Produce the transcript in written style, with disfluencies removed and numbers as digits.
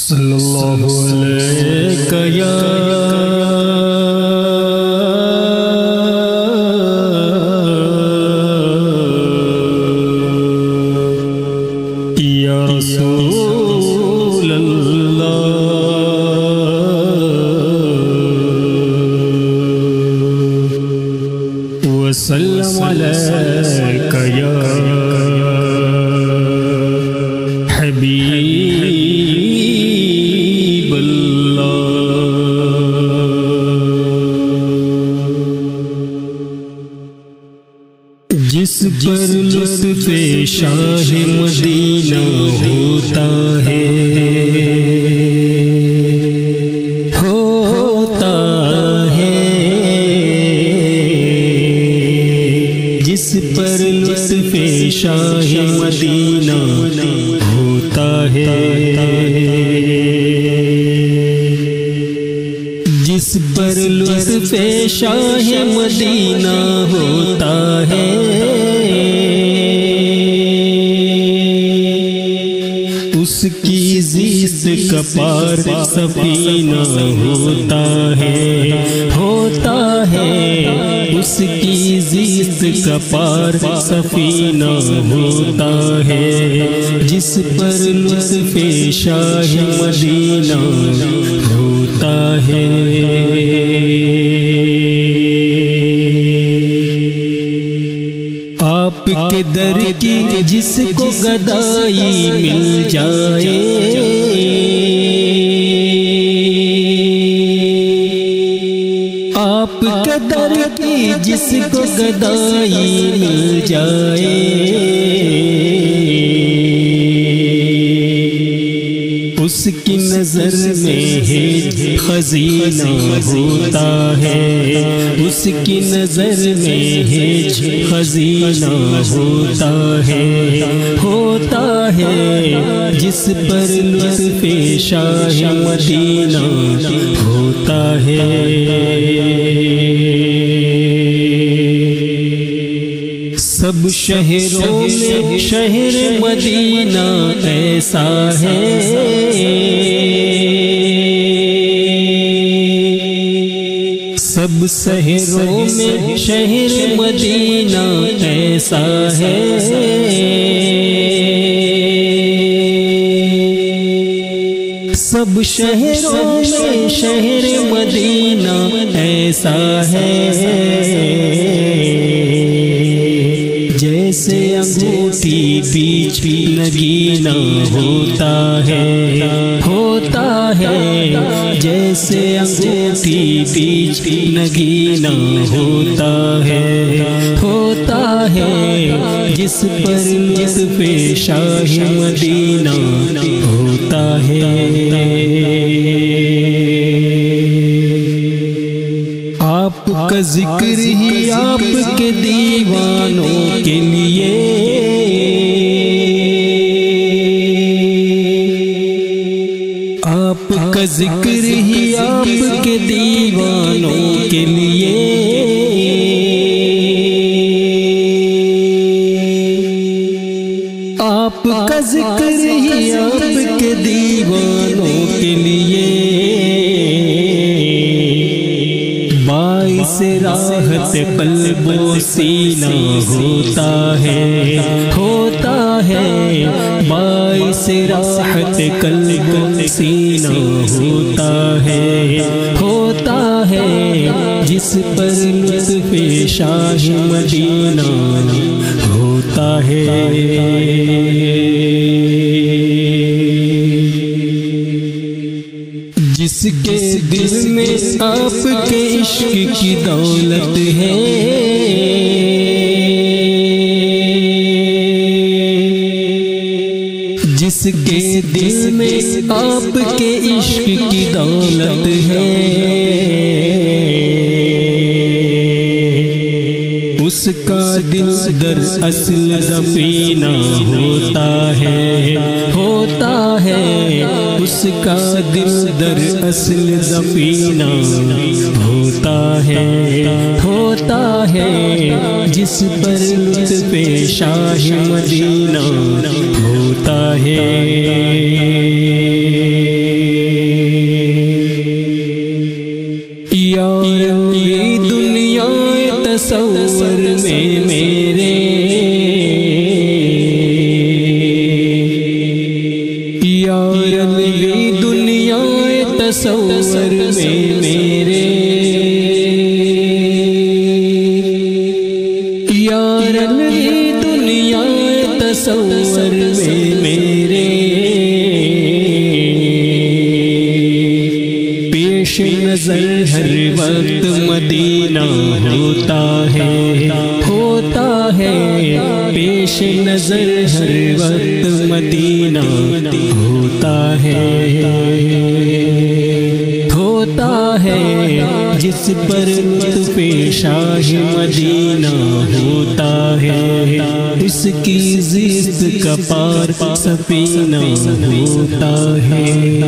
صلی اللہ علیہ یا رسول اللہ وسلم علیک یا حبیب اللہ، جس پر لطف شاہ مدینہ ہوتا ہے جس پر لطف شاہ مدینہ ہوتا ہے، جس پر لطف شاہ مدینہ ہوتا ہے، اس کی زیست کا پار سفینہ ہوتا ہے، اس کی زیست کا پار سفینہ ہوتا ہے، جس پر لطف شاہ مدینہ ہوتا ہے۔ آپ کے در کی جس کو گدائی مل جائے، آپ کے در کی جس کو گدائی مل جائے، اس کی نظر میں ہے خزینہ ہوتا ہے، اس کی نظر میں ہے خزینہ ہوتا ہے، جس پر لطف شاہ مدینہ ہوتا ہے۔ سب شہروں میں شہر مدینہ ایسا ہے، سب شہروں میں شہر مدینہ ایسا ہے، سب شہروں میں شہر مدینہ ایسا ہے، جیسے انگوٹھی بیچ نگینہ ہوتا ہے، جیسے انگوٹھی بیچ نگینہ ہوتا ہے، جس پر لطف شاہ مدینہ ہوتا ہے۔ آپ کا ذکر ہی آپ کے دیوانوں کے لیے، آپ کا ذکر ہی آپ کے دیوانوں کے لیے، آپ کا ذکر ہی آپ کے دیوانوں کے لیے، باعث راحت قلب و سینہ ہوتا ہے، باعث راحت قلب و سینہ ہوتا ہے، جس پر لطف شاہ مدینہ ہوتا ہے۔ جس کے دل میں آپ کے عشق کی دولت ہے، جس کے دل میں آپ کے عشق کی دولت ہے، اس کا دل در اصل سفینہ ہوتا ہے، اس کا دل در اصل سفینہ ہوتا ہے، جس پر لطف شاہ مدینہ ہوتا ہے۔ یار یہ دنیا تصور میں میرے، یار یہ دنیا تصور میں میرے، پیش نظر ہر وقت مدینہ ہوتا ہے، ہوتا ہے، پیش نظر ہر وقت مدینہ ہوتا ہے، ہوتا ہے، جس پر لطف شاہ مدینہ ہوتا ہے، اس کی زیست کا پار سفینہ ہوتا ہے۔